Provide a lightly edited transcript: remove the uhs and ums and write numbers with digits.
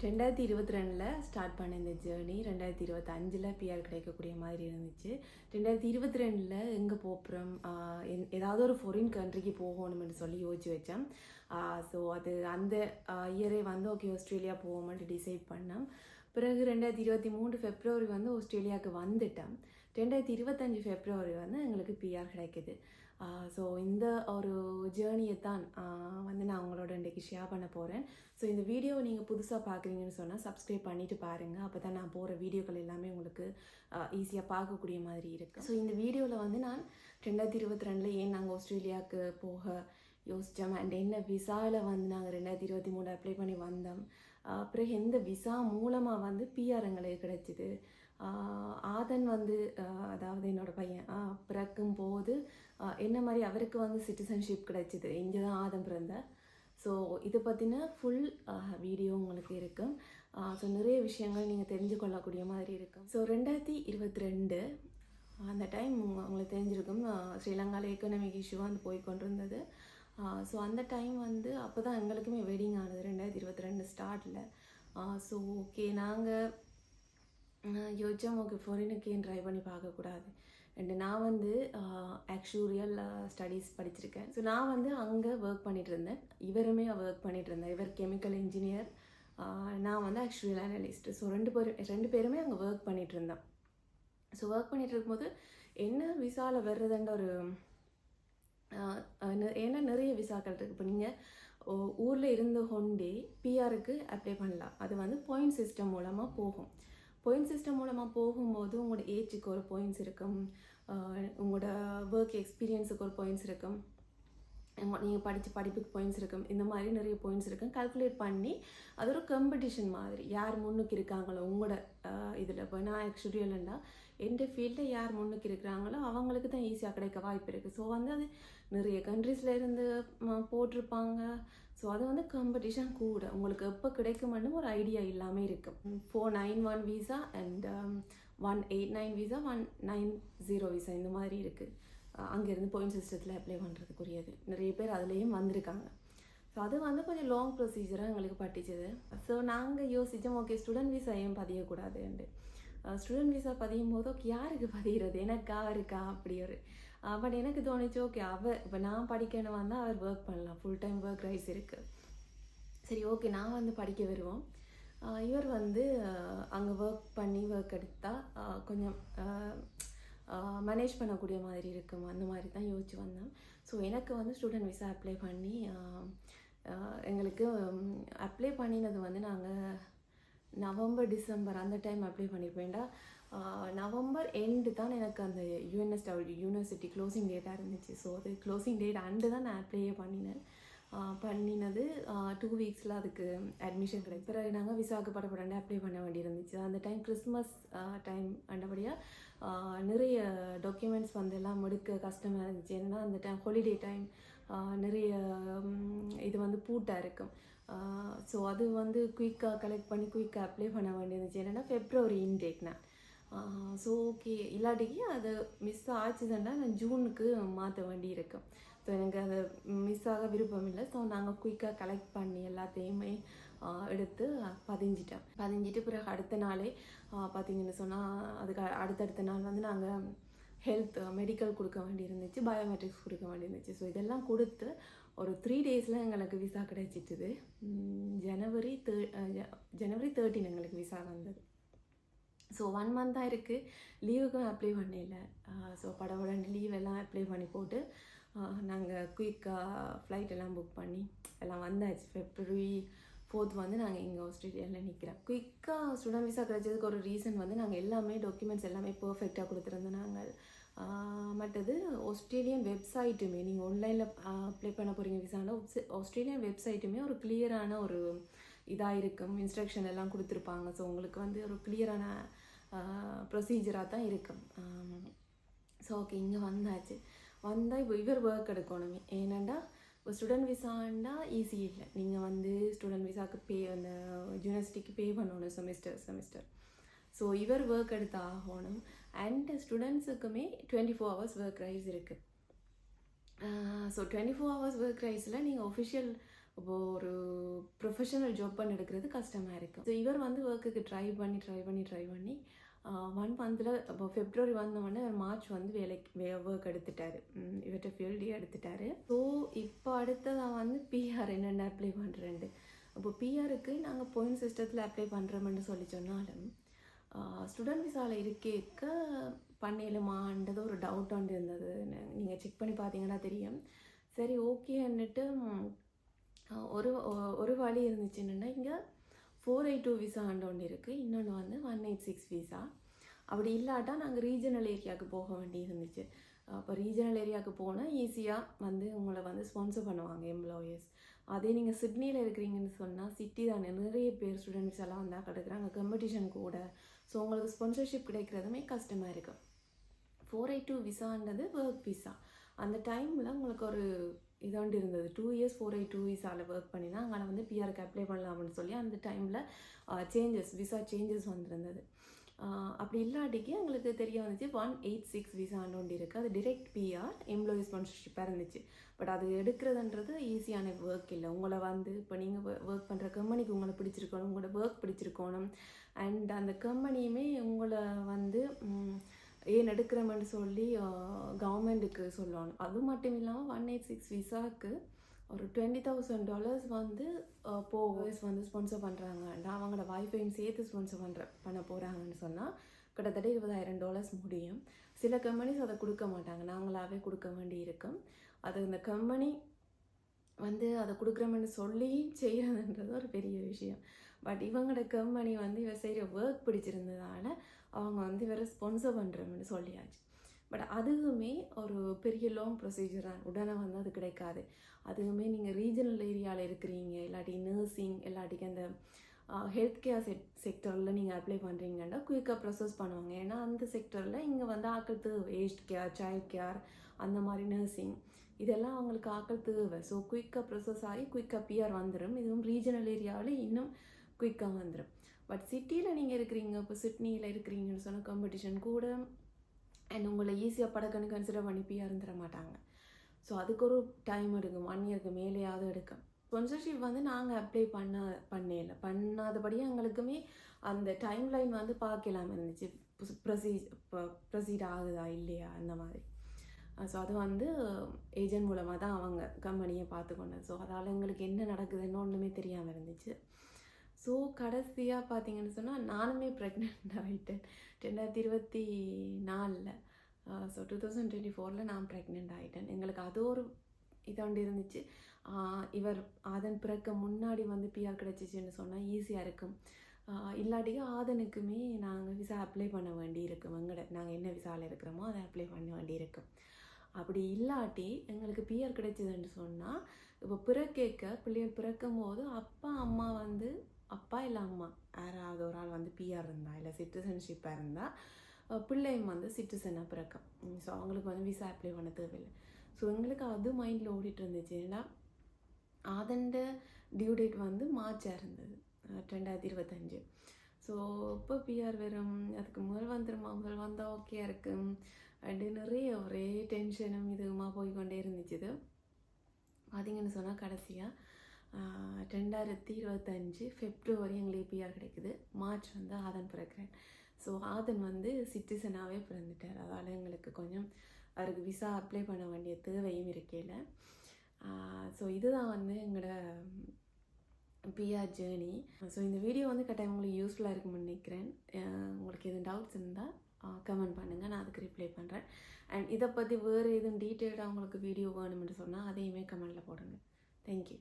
2022 start பண்ண இந்த journey 2025 PR கிடைக்கக்கூடிய மாதிரி இருந்துச்சு. 2022 எங்கே போகிறோம், ஏதாவது ஒரு ஃபாரின் கண்ட்ரிக்கு போகணும்னு சொல்லி யோசிச்சு வச்சேன். ஸோ அது அந்த இயரே வந்து ஓகே ஆஸ்திரேலியா போவோம்னு டிசைட் பண்ணேன். பிறகு 2023 ஃபெப்ரவரி வந்து ஆஸ்திரேலியாவுக்கு வந்துட்டேன். 2025 ஃபெப்ரவரி வந்து எங்களுக்கு பிஆர் கிடைக்குது. ஸோ இந்த ஒரு ஜேர்னியை தான் வந்து நான் உங்களோட இன்றைக்கி ஷேர் பண்ண போகிறேன். ஸோ இந்த வீடியோவை நீங்கள் புதுசாக பார்க்குறீங்கன்னு சொன்னால் சப்ஸ்கிரைப் பண்ணிவிட்டு பாருங்கள். அப்போ தான் நான் போகிற வீடியோக்கள் எல்லாமே உங்களுக்கு ஈஸியாக பார்க்கக்கூடிய மாதிரி இருக்குது. ஸோ இந்த வீடியோவில் வந்து நான் 2022 ஏன் நாங்கள் ஆஸ்திரேலியாவுக்கு போக யோசித்தோம் அண்ட் என்ன விசாவில் வந்து நாங்கள் 2023 அப்ளை பண்ணி வந்தோம். பிறகு எந்த விசா மூலமாக வந்து பிஆர் எங்களுக்கு கிடைச்சிது. ஆதன் வந்து அதாவது என்னோடய பையன் பிறக்கும் போது என்ன மாதிரி அவருக்கு வந்து சிட்டிசன்ஷிப் கிடைச்சிது, இங்கே தான் ஆதம் பிறந்தார். ஸோ இதை பற்றின ஃபுல் வீடியோ உங்களுக்கு இருக்கும். ஸோ நிறைய விஷயங்கள் நீங்கள் தெரிஞ்சு கொள்ளக்கூடிய மாதிரி இருக்கும். ஸோ 2022 அந்த டைம் உங்களுக்கு தெரிஞ்சிருக்கும், ஸ்ரீலங்காவில் எக்கனாமிக் இஷ்யூ வந்து போய் கொண்டு இருந்தது. ஸோ அந்த டைம் வந்து அப்போ தான் எங்களுக்குமே வெட்டிங் ஆனது 2022 ஸ்டார்டில். ஸோ ஓகே நாங்கள் யோசித்தோம், ஓகே ஃபாரினுக்கு ஏன் ட்ரை பண்ணி பார்க்கக்கூடாது. அண்டு நான் வந்து ஆக்சுரியல் ஸ்டடீஸ் படிச்சிருக்கேன். ஸோ நான் வந்து அங்கே ஒர்க் பண்ணிகிட்டு இருந்தேன், இவருமே ஒர்க் பண்ணிகிட்டு இருந்தேன். இவர் கெமிக்கல் இன்ஜினியர், நான் வந்து ஆக்சுரியல் அனலிஸ்ட். ஸோ ரெண்டு பேருமே அங்கே ஒர்க் பண்ணிகிட்டு இருந்தேன். ஸோ ஒர்க் பண்ணிகிட்டு இருக்கும்போது என்ன விசாவில் வர்றதுன்ற ஒரு ஏன்னா நிறைய விசாக்கள் இருக்குது. இப்போ நீங்கள் ஊரில் இருந்து கொண்டே பிஆருக்கு அப்ளை பண்ணலாம். அது வந்து பாயிண்ட் சிஸ்டம் மூலமாக போகும். பாயிண்ட் சிஸ்டம் மூலமாக போகும்போது உங்களோட ஏஜுக்கு ஒரு பாயிண்ட்ஸ் இருக்கும், உங்களோட ஒர்க் எக்ஸ்பீரியன்ஸுக்கு ஒரு பாயிண்ட்ஸ் இருக்கும், நீங்கள் படிப்புக்கு பாயிண்ட்ஸ் இருக்கும். இந்த மாதிரி நிறைய பாயிண்ட்ஸ் இருக்கும். கால்குலேட் பண்ணி அது ஒரு காம்படிஷன் மாதிரி, யார் முன்னுக்கு இருக்காங்களோ உங்களோட இதில். இப்போ நான் ஆக்சுவலியல்னா எந்த ஃபீல்டில் யார் முன்னுக்கு இருக்கிறாங்களோ அவங்களுக்கு தான் ஈஸியாக கிடைக்க வாய்ப்பு இருக்குது. ஸோ வந்து அது நிறைய கண்ட்ரீஸில் இருந்து போட்டிருப்பாங்க. ஸோ அது வந்து காம்படிஷன் கூட, உங்களுக்கு எப்போ கிடைக்குமென்னு ஒரு ஐடியா இல்லாமல் இருக்கும். 491 விசா அண்ட் 189 விசா, 190 விசா இந்த மாதிரி இருக்குது. அங்கேருந்து பாயிண்ட் சிஸ்டத்தில் அப்ளை பண்ணுறதுக்குரியது நிறைய பேர் அதுலேயும் வந்திருக்காங்க. ஸோ அது வந்து கொஞ்சம் லாங் ப்ரொசீஜராக எங்களுக்கு பட்டிச்சது. ஸோ நாங்கள் யோசித்தோம், ஓகே ஸ்டூடெண்ட் விசா ஏன் பதியக்கூடாதுன்ட்டு. ஸ்டூடெண்ட் விசா பதியும் போது ஓகே யாருக்கு பதிகிறது, எனக்கா இருக்கா அப்படி ஒரு பட் எனக்கு தோணிச்சு, ஓகே இப்போ நான் படிக்கணும் வந்தால் அவர் ஒர்க் பண்ணலாம், ஃபுல் டைம் ஒர்க் ரைஸ் இருக்குது. சரி ஓகே நான் வந்து படிக்க வருவோம், இவர் வந்து அங்கே ஒர்க் எடுத்தால் கொஞ்சம் மேனேஜ் பண்ணக்கூடிய மாதிரி இருக்கும். அந்த மாதிரி தான் யோசிச்சு வந்தேன். ஸோ எனக்கு வந்து ஸ்டூடெண்ட் விசா அப்ளை பண்ணி எங்களுக்கு அப்ளை பண்ணினது வந்து நாங்கள் நவம்பர் டிசம்பர் அந்த டைம் அப்ளை பண்ணியிருப்பேன்டா. நவம்பர் எண்டு தான் எனக்கு அந்த யூனிவர்சிட்டி க்ளோசிங் டேட்டாக இருந்துச்சு. ஸோ அது க்ளோசிங் டேட் அண்டு தான் நான் அப்ளையே பண்ணினது 2 வீக்ஸில் அதுக்கு அட்மிஷன் கிடைக்கும். பிறகு நாங்கள் விசாவுக்கு படப்படண்டு அப்ளை பண்ண வேண்டியிருந்துச்சு. அந்த டைம் கிறிஸ்மஸ் டைம் அண்டபடியாக நிறைய டாக்குமெண்ட்ஸ் வந்து எல்லாம் எடுக்க கஷ்டமாக இருந்துச்சு. ஏன்னா அந்த டைம் ஹாலிடே டைம், நிறைய இது வந்து பூட்டாக இருக்கும். ஸோ அது வந்து குயிக்காக கலெக்ட் பண்ணி குயிக்காக அப்ளை பண்ண வேண்டியிருந்துச்சு. என்னென்னா ஃபெப்ரவரி இன்டேக்னா. ஸோ ஓகே இல்லாட்டிக்கு அது மிஸ் ஆச்சுதுன்னா நான் ஜூனுக்கு மாற்ற வேண்டி இருக்கும். ஸோ எனக்கு அதை மிஸ் ஆக விருப்பம் இல்லை. ஸோ நாங்கள் குயிக்காக கலெக்ட் பண்ணி எல்லாத்தையுமே எடுத்து பதிஞ்சிட்டு பிறகு அடுத்த நாளே பார்த்திங்கன்னு சொன்னால் அதுக்கு அடுத்தடுத்த நாள் வந்து நாங்கள் மெடிக்கல் கொடுக்க வேண்டியிருந்துச்சு, பயோமெட்ரிக்ஸ் கொடுக்க வேண்டியிருந்துச்சு. ஸோ இதெல்லாம் கொடுத்து ஒரு 3 டேஸில் எங்களுக்கு விசா கிடைச்சிட்டுது. ஜனவரி 13 எங்களுக்கு விசா வந்தது. ஸோ 1 மந்த் தான் இருக்குது, லீவுக்கும் அப்ளை பண்ணல. ஸோ படவுடன் லீவ் எல்லாம் அப்ளை பண்ணி போட்டு நாங்கள் குயிக்காக ஃப்ளைட் எல்லாம் புக் பண்ணி எல்லாம் வந்தாச்சு. ஃபெப்ரவரி 4 வந்து நாங்கள் இங்கே ஆஸ்திரேலியாவில் நிற்கிறோம். குயிக்காக ஸ்டூடெண்ட் விசா கிடைச்சதுக்கு ஒரு ரீசன் வந்து நாங்கள் எல்லாமே டாக்குமெண்ட்ஸ் எல்லாமே பர்ஃபெக்டாக கொடுத்துருந்தோம். நாங்கள் மற்றது ஆஸ்திரேலியன் வெப்சைட்டுமே, நீங்கள் ஆன்லைனில் அப்ளை பண்ண போகிறீங்க விசானா ஆஸ்திரேலியன் வெப்சைட்டுமே ஒரு கிளியரான ஒரு இதாக இருக்கும், இன்ஸ்ட்ரக்ஷன் எல்லாம் கொடுத்துருப்பாங்க. ஸோ உங்களுக்கு வந்து ஒரு கிளியரான ப்ரொசீஜராக தான் இருக்கும். ஸோ ஓகே இங்கே வந்தால் இப்போ இவர் ஒர்க் எடுக்கணுமே. ஏன்னாண்டா இப்போ ஸ்டூடெண்ட் விசாண்டா ஈஸி இல்லை, நீங்கள் வந்து ஸ்டூடெண்ட் விசாவுக்கு அந்த யூனிவர்சிட்டிக்கு பே பண்ணணும் செமிஸ்டர். ஸோ இவர் ஒர்க் எடுத்து ஆகணும். அண்ட் ஸ்டூடெண்ட்ஸுக்குமே 24 ஹவர்ஸ் ஒர்க் ரைஸ் இருக்குது. ஸோ 24 ஹவர்ஸ் ஒர்க் ரைஸில் நீங்கள் ஒஃபிஷியல் இப்போ ஒரு ப்ரொஃபஷனல் ஜாப் பண்ணி எடுக்கிறது கஷ்டமாக இருக்கும். ஸோ இவர் வந்து ஒர்க்குக்கு ட்ரை பண்ணி 1 மந்தில் இப்போ ஃபெப்ரவரி வந்தோடனே மார்ச் வந்து ஒர்க் எடுத்துட்டாரு. இவர்கிட்ட ஃபீல்டே எடுத்துட்டாரு. ஸோ இப்போ அடுத்ததான் வந்து பிஆர் என்னென்ன அப்ளை பண்ணுறேன்ட்டு. இப்போ பிஆருக்கு நாங்கள் பாயிண்ட் சிஸ்டத்தில் அப்ளை பண்ணுறோம்னு சொல்லி சொன்னாலும் ஸ்டூடெண்ட் விசாவில் இருக்க பண்ணலுமான்றது ஒரு டவுட் ஒன்று இருந்தது. நீங்கள் செக் பண்ணி பார்த்தீங்கன்னா தெரியும். சரி ஓகேன்னுட்டு ஒரு வழி இருந்துச்சு. என்னென்னா இங்கே 482 விசான்னு ஒன்று இருக்குது, இன்னொன்று வந்து 186 விசா. அப்படி இல்லாட்டா நாங்கள் ரீஜனல் ஏரியாவுக்கு போக வேண்டி இருந்துச்சு. அப்போ ரீஜனல் ஏரியாவுக்கு போனால் ஈஸியாக வந்து உங்களை வந்து ஸ்பான்சர் பண்ணுவாங்க எம்ப்ளாயர்ஸ். அதே நீங்கள் சிட்னியில் இருக்கிறீங்கன்னு சொன்னால் சிட்டி தானே, நிறைய பேர் ஸ்டூடெண்ட்ஸ் எல்லாம் வந்தால் கிடைக்கிறாங்க, காம்படிஷன் கூட. ஸோ உங்களுக்கு ஸ்பான்சர்ஷிப் கிடைக்கிறதுமே கஷ்டமாக இருக்கும். 482 விசான்றது ஒர்க் விசா. அந்த டைமில் உங்களுக்கு ஒரு இதாண்டு இருந்தது, 2 இயர்ஸ் 482 விசாவில் ஒர்க் பண்ணினா அங்கே வந்து பிஆருக்கு அப்ளை பண்ணலாம்னு சொல்லி அந்த டைமில் விசா சேஞ்சஸ் வந்திருந்தது. அப்படி இல்லாட்டிக்கு எங்களுக்கு தெரிய வந்துச்சு 186 விசான்னு ஒன்று இருக்குது. அது டிரெக்ட் பிஆர் எம்ப்ளாயி ஸ்பான்சர்ஷிப்பாக இருந்துச்சு. பட் அது எடுக்கிறதுன்றது ஈஸியான ஒர்க் இல்லை. உங்களை வந்து இப்போ நீங்கள் ஒர்க் பண்ணுற கம்பெனிக்கு உங்களை பிடிச்சிருக்கணும், உங்களோட ஒர்க் பிடிச்சிருக்கணும். அண்ட் அந்த கம்பெனியுமே உங்களை வந்து ஏன் எடுக்கிறோம்னு சொல்லி கவர்மெண்ட்டுக்கு சொல்லணும். அது மட்டும் இல்லாமல் 186 விசாவுக்கு ஒரு $20,000 வந்து போவர்ஸ் வந்து ஸ்பான்சர் பண்ணுறாங்க. அவங்களோட வைஃபையும் சேர்த்து ஸ்பான்சர் பண்ண போகிறாங்கன்னு சொன்னால் கிட்டத்தட்ட $20,000 முடியும். சில கம்பெனிஸ் அதை கொடுக்க மாட்டாங்க, நாங்களாகவே கொடுக்க வேண்டி இருக்கும். அது இந்த கம்பெனி வந்து அதை கொடுக்குறோம்னு சொல்லி செய்கிறதுன்றது ஒரு பெரிய விஷயம். பட் இவங்களோட கம்பெனி வந்து இவர் செய்கிற ஒர்க் பிடிச்சிருந்ததால் அவங்க வந்து இவரை ஸ்பான்சர் பண்ணுறோம்னு சொல்லியாச்சு. பட் அதுவுமே ஒரு பெரிய லாங் ப்ரொசீஜர் தான், உடனே வந்து அது கிடைக்காது. அதுவுமே நீங்கள் ரீஜனல் ஏரியாவில் இருக்கிறீங்க, இல்லாட்டி நர்சிங், இல்லாட்டிக்கு அந்த ஹெல்த் கேர் செக்டரில் நீங்கள் அப்ளை பண்ணுறீங்கன்னா குயிக்காக ப்ரொசஸ் பண்ணுவாங்க. ஏன்னா அந்த செக்டரில் இங்கே வந்து ஆக்கள் தேவை, ஏஜ்ட் கேர், சைல்ட் கேர், அந்த மாதிரி நர்சிங் இதெல்லாம் அவங்களுக்கு ஆக்கள் தேவை. ஸோ குயிக்காக ப்ரொசஸ் ஆகி குயிக்காக பிஆர் வந்துடும். இதுவும் ரீஜனல் ஏரியாவில் இன்னும் குயிக்காக வந்துடும். பட் சிட்டியில் நீங்கள் இருக்கிறீங்க, இப்போ சிட்னியில் இருக்கிறீங்கன்னு சொன்னால் காம்படிஷன் கூட, அண்ட் உங்களை ஈஸியாக படக்குன்னு கன்சிடர் பண்ணி பிஆர் தர மாட்டாங்க. ஸோ அதுக்கு ஒரு டைம் எடுக்கும், 1 இயருக்கு மேலேயாவது எடுக்கும். ஸ்பான்சர்ஷிப் வந்து நாங்கள் அப்ளை பண்ணாதபடியே எங்களுக்குமே அந்த டைம் லைன் வந்து பார்க்கலாம் இருந்துச்சு, ப்ரொசீட் ஆகுதா இல்லையா அந்த மாதிரி. ஸோ அது வந்து ஏஜென்ட் மூலமாக தான் அவங்க கம்பெனியை பார்த்துக்கொண்டது. ஸோ அதால் எங்களுக்கு என்ன நடக்குதுன்னு ஒன்றுமே தெரியாமல் இருந்துச்சு. ஸோ கடைசியாக பார்த்தீங்கன்னு சொன்னால் நானுமே ப்ரெக்னென்ட் ஆகிட்டேன் 2024. ஸோ 2024 நான் ப்ரெக்னென்ட் ஆகிட்டேன். எங்களுக்கு அது ஒரு இதாண்டு இருந்துச்சு. இவர் அதன் பிறக்க முன்னாடி வந்து பிஆர் கிடச்சிச்சின்னு சொன்னால் ஈஸியாக இருக்கும். இல்லாட்டிக்கு ஆதனுக்குமே நாங்கள் விசா அப்ளை பண்ண வேண்டி இருக்கும். நாங்கள் என்ன விசாவில் இருக்கிறோமோ அதை அப்ளை பண்ண வேண்டி இருக்கும். அப்படி இல்லாட்டி எங்களுக்கு பிஆர் கிடைச்சதுன்னு சொன்னால், இப்போ பிள்ளைகள் பிறக்கும் போது அப்பா இல்லை அம்மா யாராவது ஒரு ஆள் வந்து பிஆர் இருந்தால் இல்லை சிட்டிசன்ஷிப்பாக இருந்தால் பிள்ளையும் வந்து சிட்டிசனாக பிறக்கும். ஸோ அவங்களுக்கு வந்து விசா அப்ளை பண்ண தேவையில்லை. ஸோ எங்களுக்கு அது மைண்டில் ஓடிட்டு இருந்துச்சு. ஏன்னா அதண்ட டியூ டேட் வந்து மார்ச்சாக இருந்தது, 2025. ஸோ இப்போ பிஆர் வரும், அதுக்கு முதல் வந்தால் ஓகேயா இருக்கும் அப்படி நிறைய ஒரே டென்ஷனும் இதுவுமா போய்கொண்டே இருந்துச்சு. இது பார்த்தீங்கன்னு சொன்னால் கடைசியாக 2025 ஃபெப்ரவரி எங்களுக்கு பிஆர் கிடைக்குது. மார்ச் வந்து ஆதன் பிறக்கிறேன். ஸோ ஆதன் வந்து சிட்டிசனாகவே பிறந்துட்டார். அதால் எங்களுக்கு கொஞ்சம் அவருக்கு விசா அப்ளை பண்ண வேண்டிய தேவையும் இருக்கையில். ஸோ இதுதான் வந்து எங்களோட பிஆர் ஜேர்னி. ஸோ இந்த வீடியோ வந்து கட்டாயம் உங்களுக்கு யூஸ்ஃபுல்லாக இருக்கும்னு நினைக்கிறேன். உங்களுக்கு எதுவும் டவுட்ஸ் இருந்தால் கமெண்ட் பண்ணுங்கள், நான் அதுக்கு ரிப்ளை பண்ணுறேன். அண்ட் இதை பற்றி வேறு எதுவும் டீட்டெயில்டாக உங்களுக்கு வீடியோ வேணும்னு சொன்னால் அதையுமே கமெண்டில் போடுங்க. தேங்க்யூ.